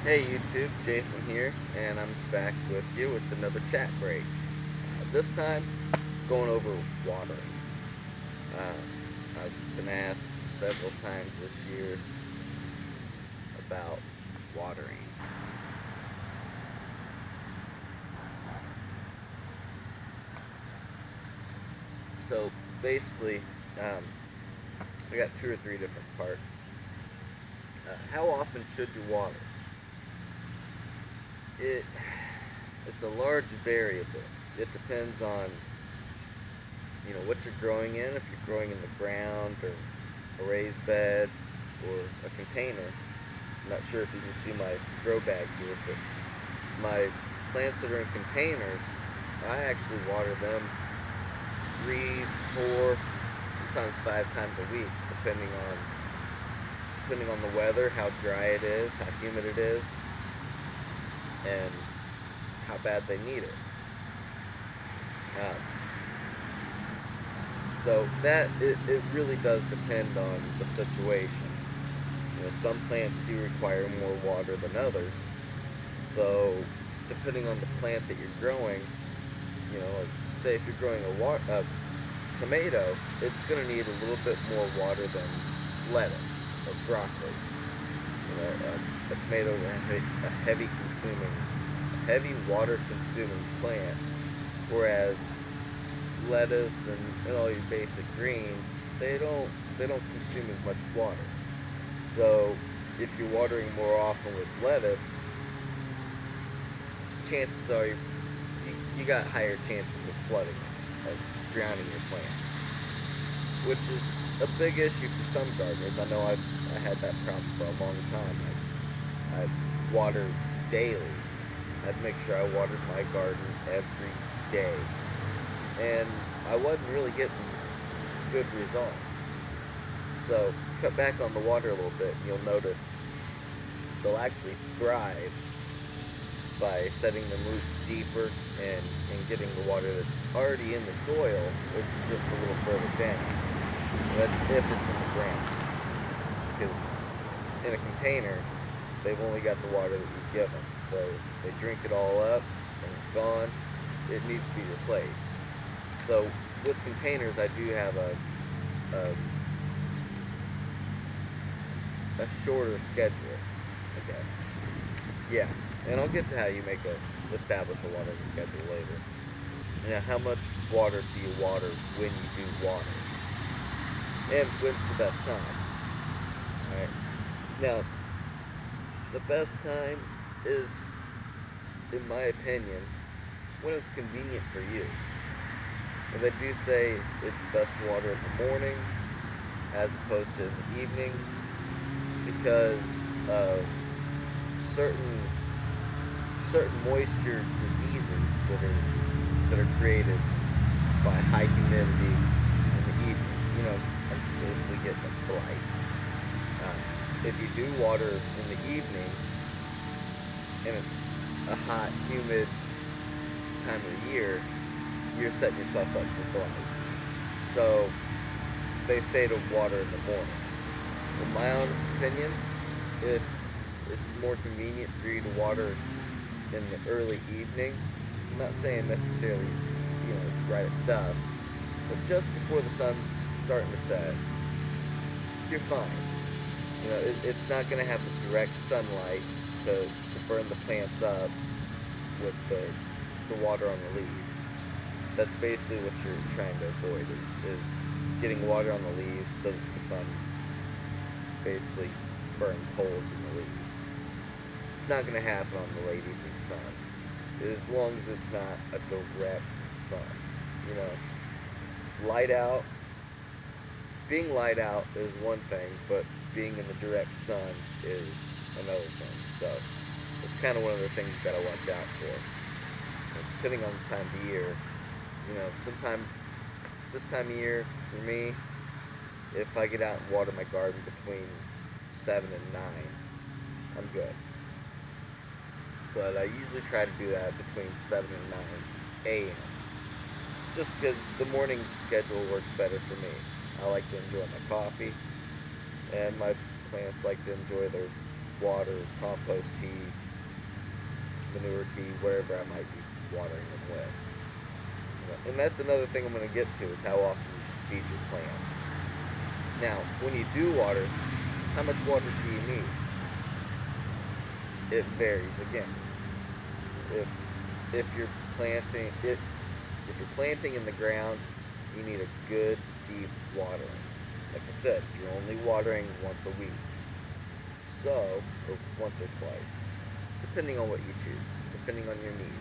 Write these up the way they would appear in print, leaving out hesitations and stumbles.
Hey YouTube, Jason here, and I'm back with you with another chat break. This time, going over watering. I've been asked several times this year about watering. So basically, um, I got two or three different parts. How often should you water? It it's a large variable. It depends on what you're growing in. If you're growing in the ground or a raised bed or a container. I'm not sure if you can see my grow bag here, but my plants that are in containers, I actually water them 3, 4, sometimes 5 times a week, depending on the weather, how dry it is, how humid it is, and how bad they need it. Um, so it really does depend on the situation. Some plants do require more water than others. So depending on the plant that you're growing, like say if you're growing a tomato, it's going to need a little bit more water than lettuce or broccoli. A tomato is a heavy water consuming plant, whereas lettuce and all your basic greens, they don't consume as much water. So if you're watering more often with lettuce, chances are you got higher chances of flooding, of drowning your plant, which is a big issue for some gardeners. I know I had that problem for a long time. I'd water daily. I'd make sure I watered my garden every day, and I wasn't really getting good results. So cut back on the water a little bit, and you'll notice they'll actually thrive by setting the roots deeper and getting the water that's already in the soil. It's just a little further down. That's if it's in the ground. Because in a container, they've only got the water that you give them. So they drink it all up and it's gone. It needs to be replaced. So with containers, I do have a, a shorter schedule, I guess. Yeah, and I'll get to how you establish a watering schedule later. Now, how much water do you water when you do water? And when's the best time? Alright. Now, the best time is, in my opinion, when it's convenient for you. And they do say it's best to water in the mornings as opposed to in the evenings because of certain moisture diseases that are created by high humidity in the evening. I'm basically getting a blight. If you do water in the evening and it's a hot, humid time of the year, you're setting yourself up for blight. So they say to water in the morning. In my honest opinion, if it's more convenient for you to water in the early evening, I'm not saying necessarily, right at dusk, but just before the sun's starting to set, you're fine. It's not going to have the direct sunlight to burn the plants up with the water on the leaves. That's basically what you're trying to avoid is getting water on the leaves so that the sun basically burns holes in the leaves. It's not going to happen on the late evening sun, as long as it's not a direct sun. You know, light out, being light out is one thing, but being in the direct sun is another thing. So it's kind of one of the things you got to watch out for. And depending on the time of year, sometime this time of year for me, if I get out and water my garden between 7 and 9, I'm good. But I usually try to do that between 7 and 9 a.m. Just because the morning schedule works better for me. I like to enjoy my coffee, and my plants like to enjoy water, compost tea, manure tea, whatever I might be watering them with. And that's another thing I'm going to get to is how often you should feed your plants. Now, when you do water, how much water do you need? It varies again. If if you're planting if you're planting in the ground, you need a good deep watering. Like I said, you're only watering once a week, so or once or twice, depending on what you choose, depending on your needs.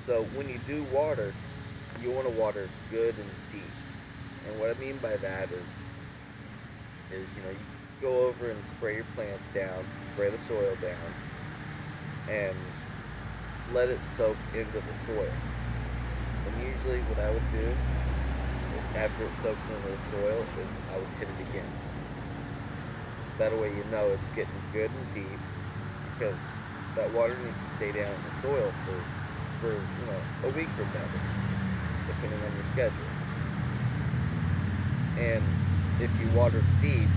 So when you do water, you want to water good and deep. And what I mean by that is you go over and spray your plants down, spray the soil down, and let it soak into the soil. And usually what I would do after it soaks into the soil is I would hit it again. That way you know it's getting good and deep because that water needs to stay down in the soil for a week or better, depending on your schedule. And if you water deep,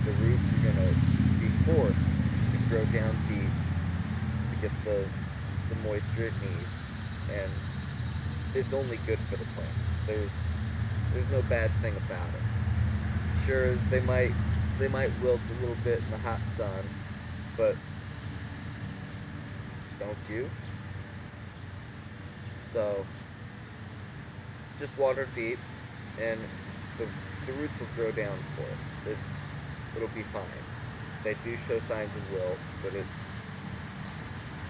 the roots are going to be forced to grow down deep to get the moisture it needs, and it's only good for the plant. There's no bad thing about it. Sure, they might wilt a little bit in the hot sun, but don't you? So just water deep, and the roots will grow down for it. It'll be fine. They do show signs of wilt, but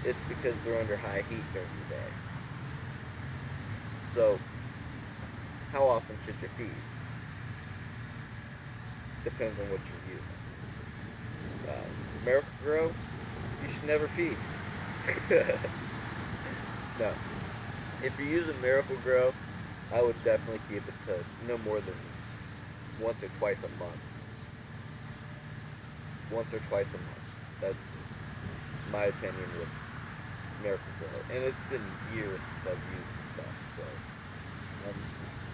it's because they're under high heat during the day. So how often should you feed? Depends on what you're using. Miracle Grow, you should never feed. No. If you're using Miracle Grow, I would definitely keep it to no more than once or twice a month. Once or twice a month. That's my opinion with Miracle Grow. And it's been years since I've used the stuff, so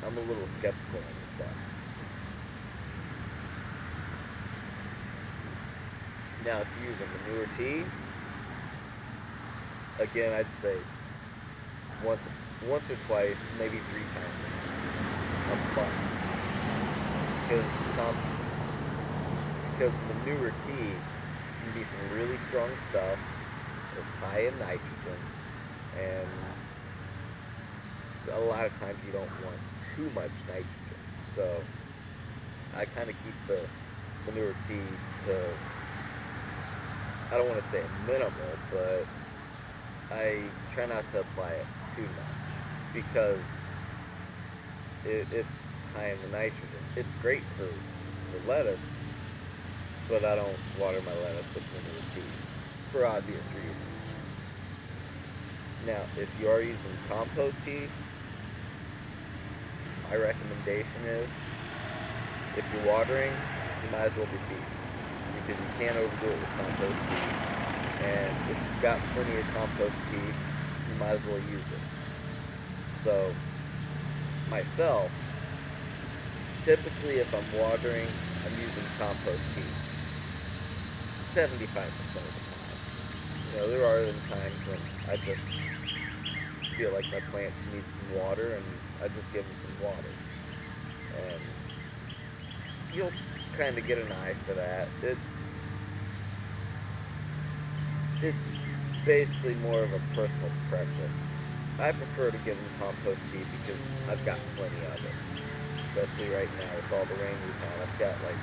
I'm a little skeptical on the stuff. Now, if you're using manure tea, again, I'd say once or twice, maybe 3 times a month. Because manure tea can be some really strong stuff. It's high in nitrogen, and a lot of times you don't want too much nitrogen. So I kind of keep the manure tea to, I don't want to say minimal, but I try not to apply it too much because it's high in the nitrogen. It's great for lettuce, but I don't water my lettuce with manure tea for obvious reasons. Now, if you are using compost tea, my recommendation is if you're watering, you might as well be feeding because you can't overdo it with compost tea. And if you've got plenty of compost tea, you might as well use it. So, myself, typically if I'm watering, I'm using compost tea 75% of the time. There are times when I just feel like my plants need some water, and I just give them some water. And you'll kind of get an eye for that. It's basically more of a personal preference. I prefer to give them compost tea because I've got plenty of it. Especially right now with all the rain we've had. I've got like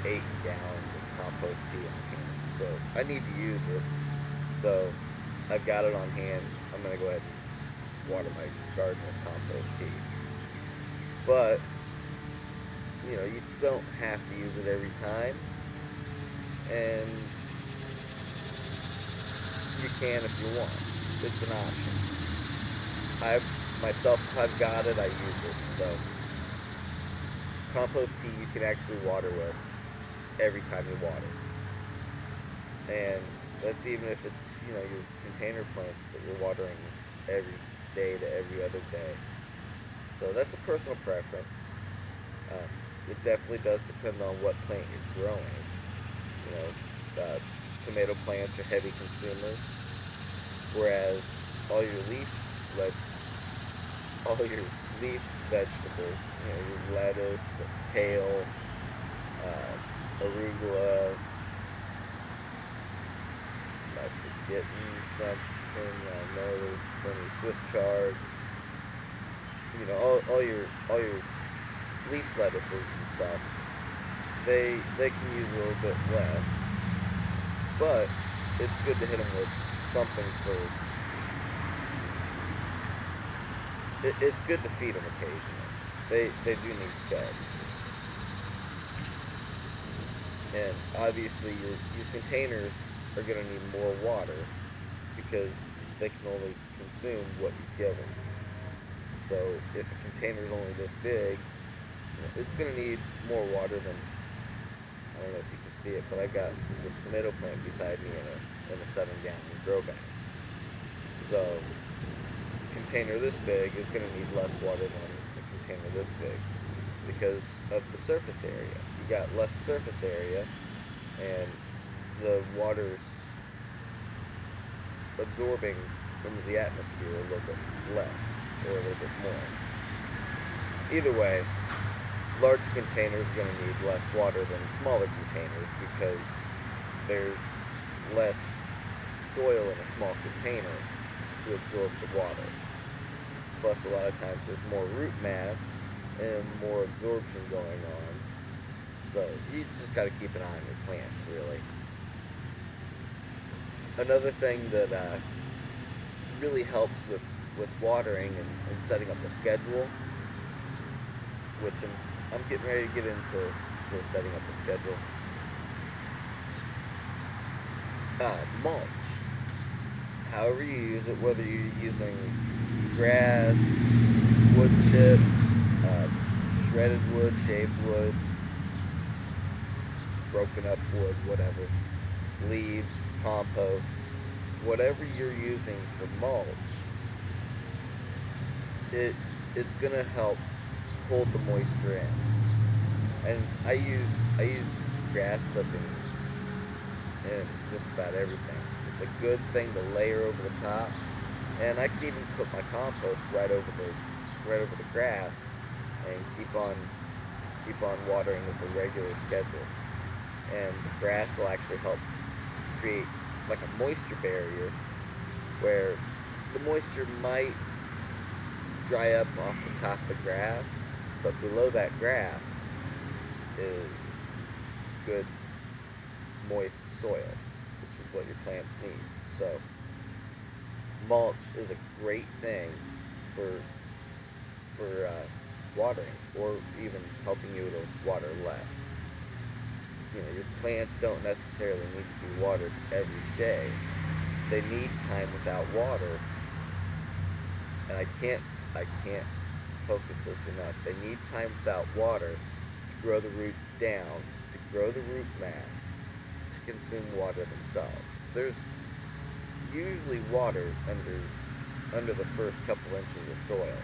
8 gallons of compost tea on hand. So I need to use it. So I've got it on hand. I'm going to go ahead and water my garden with compost tea. But, you don't have to use it every time. And you can if you want. It's an option. If I've got it, I use it. So compost tea you can actually water with every time you water. And that's even if it's, your container plants that you're watering every day to every other day. So that's a personal preference. It definitely does depend on what plant you're growing. uh, tomato plants are heavy consumers, whereas all your leaf veg all your leaf vegetables, your lettuce, kale, arugula, am I forgetting something? I know there's plenty Swiss chard. All your leaf lettuces and stuff. They can use a little bit less, but it's good to hit them with something for. It's good to feed them occasionally. They do need fed, and obviously your containers are going to need more water because they can only consume what you give them. So if a container is only this big, it's going to need more water than, I don't know if you can see it, but I've got this tomato plant beside me in a 7-gallon grow bag. So a container this big is going to need less water than a container this big because of the surface area. You got less surface area, and the water's absorbing into the atmosphere a little bit less or a little bit more. Either way, larger containers are going to need less water than smaller containers because there's less soil in a small container to absorb the water. Plus, a lot of times there's more root mass and more absorption going on. So you just got to keep an eye on your plants, really. Another thing that really helps with watering and setting up a schedule, which I'm getting ready to get into setting up a schedule. Mulch. However you use it, whether you're using grass, wood chip, shredded wood, shaved wood, broken up wood, whatever, leaves, compost, whatever you're using for mulch, it's gonna help hold the moisture in. And I use grass clippings in just about everything. It's a good thing to layer over the top, and I can even put my compost right over the grass and keep on watering with a regular schedule. And the grass will actually help create like a moisture barrier where the moisture might dry up off the top of the grass, but below that grass is good moist soil, which is what your plants need. So mulch is a great thing for watering, or even helping you to water less. Your plants don't necessarily need to be watered every day. They need time without water, and I can't focus this enough. They need time without water to grow the roots down, to grow the root mass, to consume water themselves. There's usually water under the first couple inches of soil.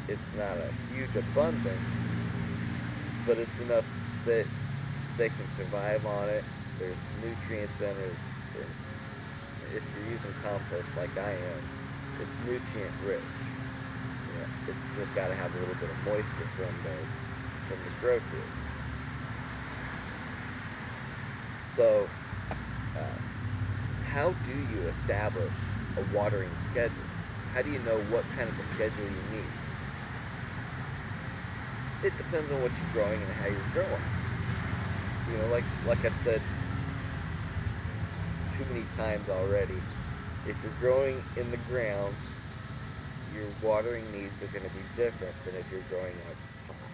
It's not a huge abundance, but it's enough that they can survive on it. There's nutrients in it. If you're using compost like I am, it's nutrient rich. It's just got to have a little bit of moisture from the grow to it. So, how do you establish a watering schedule? How do you know what kind of a schedule you need? It depends on what you're growing and how you're growing. Like I've said too many times already, if you're growing in the ground, your watering needs are going to be different than if you're growing in a pot.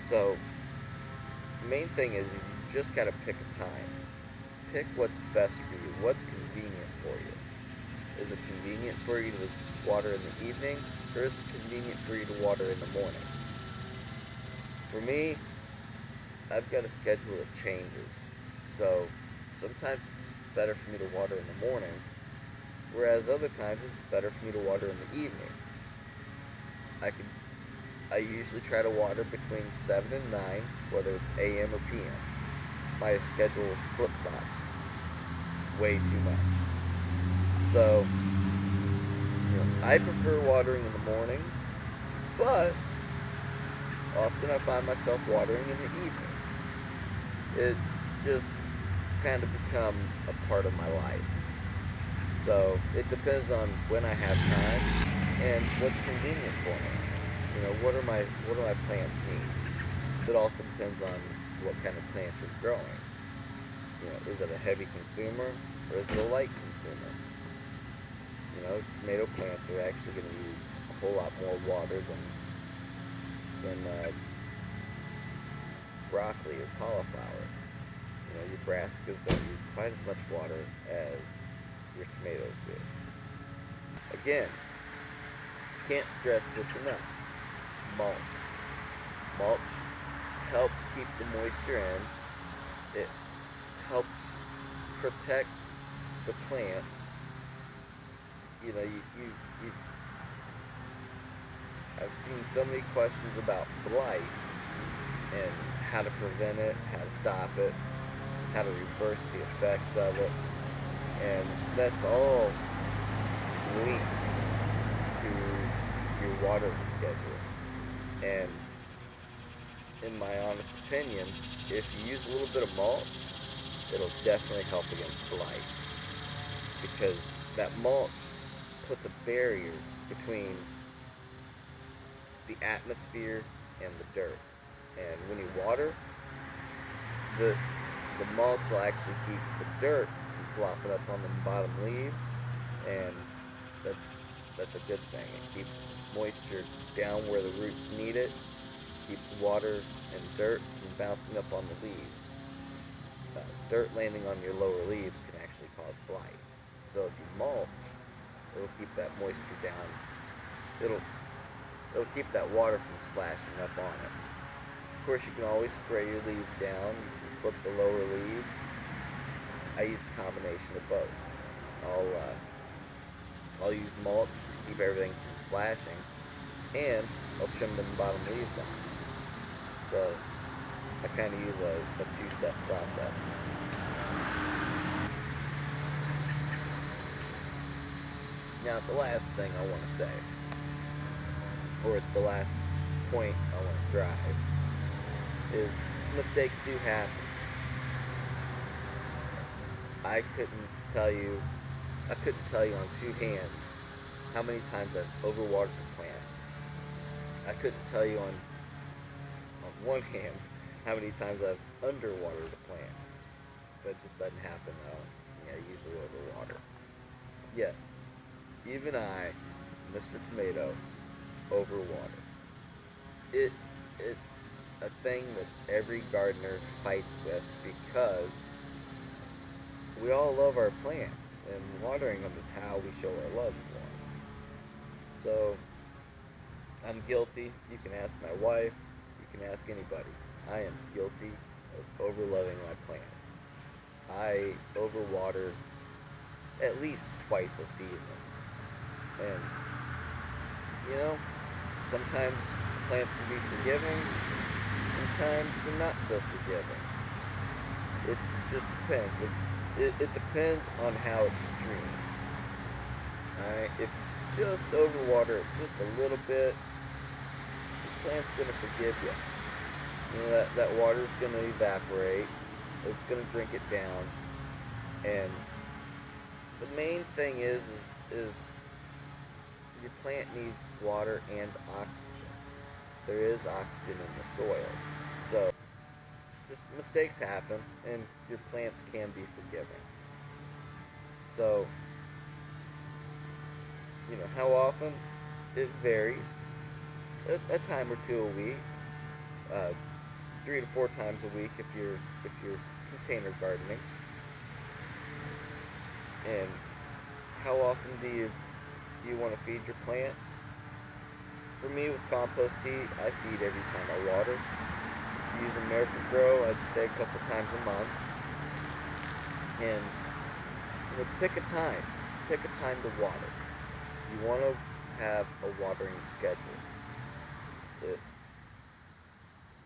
So, the main thing is you just got to pick a time. Pick what's best for you, what's convenient for you. Is it convenient for you to water in the evening, or is it convenient for you to water in the morning? For me, I've got a schedule that changes. So sometimes it's better for me to water in the morning, whereas other times it's better for me to water in the evening. I usually try to water between 7 and 9, whether it's AM or PM. my schedule flip-flops way too much. So, I prefer watering in the morning, but often I find myself watering in the evening. It's just kind of become a part of my life. So it depends on when I have time and what's convenient for me. What are my plants needs? It also depends on what kind of plants you're growing. Is it a heavy consumer or is it a light consumer? Tomato plants are actually going to use a whole lot more water than broccoli or cauliflower. Your brassicas don't use quite as much water as your tomatoes do. Again, can't stress this enough. Mulch. Mulch helps keep the moisture in. It helps protect the plants. I've seen so many questions about blight and how to prevent it, how to stop it, how to reverse the effects of it, and that's all linked to your watering schedule. And in my honest opinion, if you use a little bit of mulch, it'll definitely help against blight, because that mulch puts a barrier between the atmosphere and the dirt. And when you water, the mulch will actually keep the dirt from flopping up on the bottom leaves, and that's a good thing. It keeps moisture down where the roots need it, keeps water and dirt from bouncing up on the leaves. Dirt landing on your lower leaves can actually cause blight. So if you mulch, it'll keep that moisture down. It'll keep that water from splashing up on it. Of course, you can always spray your leaves down. You can flip the lower leaves. I use a combination of both. I'll use mulch to keep everything from splashing, and I'll trim the bottom leaves off. So I kind of use a two-step process. Now, the last thing I want to say, or the last point I want to drive, is mistakes do happen. I couldn't tell you on two hands how many times I've overwatered a plant. I couldn't tell you on one hand how many times I've underwatered a plant. That just doesn't happen. I usually overwater. Yes, even I, Mr. Tomato, overwater. It's a thing that every gardener fights with, because we all love our plants, and watering them is how we show our love for them. So I'm guilty. You can ask my wife. You can ask anybody. I am guilty of overloving my plants. I overwater at least twice a season. And, sometimes plants can be forgiving, sometimes they're not so forgiving. It just depends. It depends on how extreme. Alright, if you just overwater it just a little bit, the plant's going to forgive you. That water's going to evaporate, it's going to drink it down, and the main thing is your plant needs water and oxygen. There is oxygen in the soil. So, just mistakes happen, and your plants can be forgiving. So, how often? It varies. A time or two a week. 3 to 4 times a week if you're container gardening. And how often do you want to feed your plants? For me, with compost tea, I feed every time I water. If you use American Grow, I'd say a couple times a month. And pick a time. Pick a time to water. You want to have a watering schedule.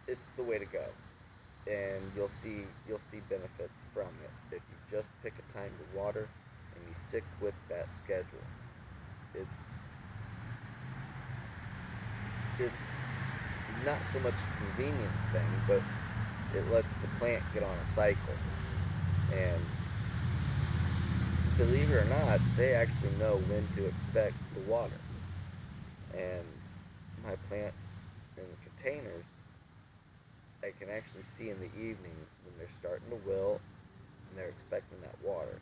It's the way to go. and you'll see benefits from it if you just pick a time to water and you stick with that schedule. It's it's not so much a convenience thing, but it lets the plant get on a cycle. And believe it or not, they actually know when to expect the water. And my plants in the containers, I can actually see in the evenings when they're starting to wilt and they're expecting that water.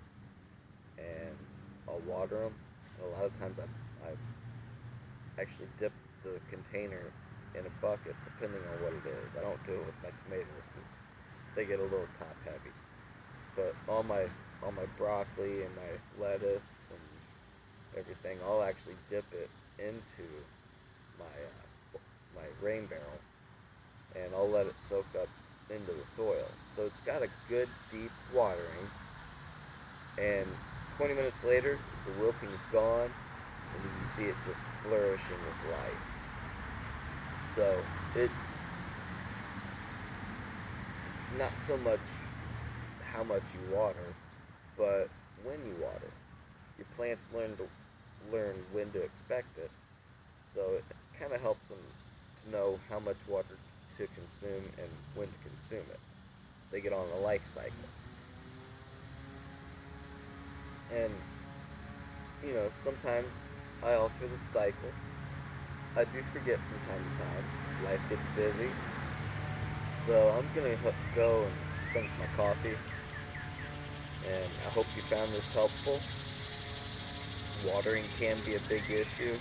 And I'll water them. And a lot of times I actually dip the container in a bucket, depending on what it is. I don't do it with my tomatoes because they get a little top heavy. But all my broccoli and my lettuce and everything, I'll actually dip it into my rain barrel, and I'll let it soak up into the soil. So it's got a good deep watering, and 20 minutes later, the wilting is gone, and you can see it just flourishing with life. So it's not so much how much you water, but when you water. Your plants learn when to expect it, so it kind of helps them to know how much water to consume and when to consume it. They get on a life cycle, and sometimes I alter the cycle. I do forget from time to time. Life gets busy, so I'm gonna go and finish my coffee. And I hope you found this helpful. Watering can be a big issue.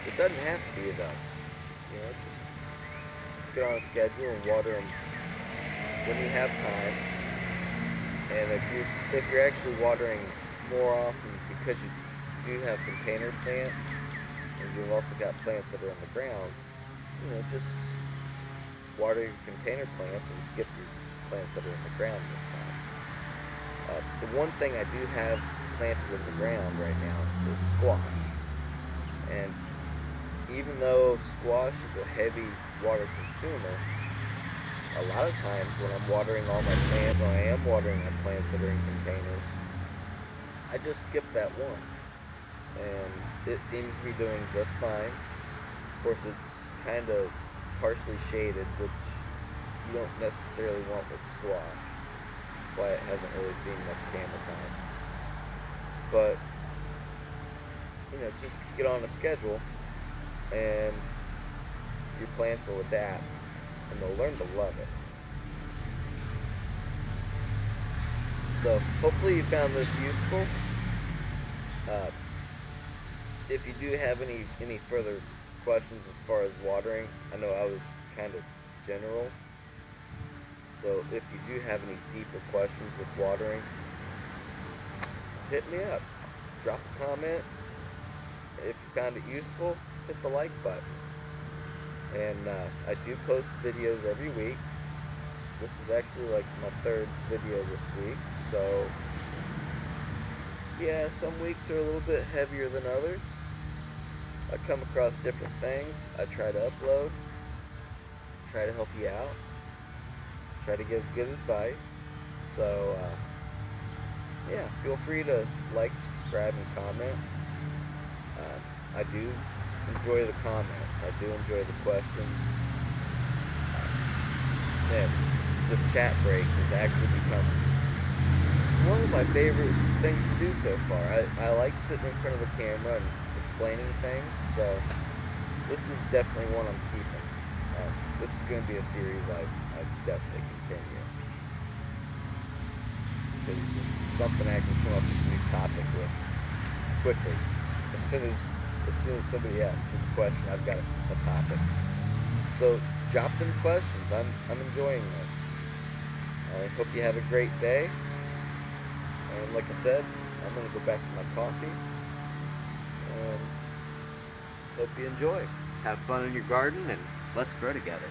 It doesn't have to be though. Just get on a schedule and water them when you have time. And if you're actually watering more often because you do have container plants, and you've also got plants that are in the ground, just water your container plants and skip your plants that are in the ground this time. The one thing I do have planted in the ground right now is squash. And even though squash is a heavy water consumer, a lot of times when I'm watering all my plants, when I am watering my plants that are in containers, I just skip that one. And it seems to be doing just fine. Of course, it's kind of partially shaded, which you don't necessarily want with squash. That's why it hasn't really seen much camera time. But, just get on a schedule, and your plants will adapt, and they'll learn to love it. So, hopefully you found this useful. If you do have any further questions as far as watering, I know I was kind of general. So if you do have any deeper questions with watering, hit me up. Drop a comment. If you found it useful, hit the like button. And I do post videos every week. This is actually like my third video this week. So yeah, some weeks are a little bit heavier than others. I come across different things. I try to upload, try to help you out, try to give good advice. So, yeah, feel free to like, subscribe, and comment. I do enjoy the comments. I do enjoy the questions. And this chat break has actually become one of my favorite things to do so far. I like sitting in front of the camera and explaining things, so this is definitely one I'm keeping. This is going to be a series I definitely continue, because it's something I can come up with a new topic with quickly. As soon as somebody asks a question, I've got a topic. So drop them questions. I'm enjoying this. I hope you have a great day. And like I said, I'm going to go back to my coffee. And hope you enjoy. Have fun in your garden, and let's grow together.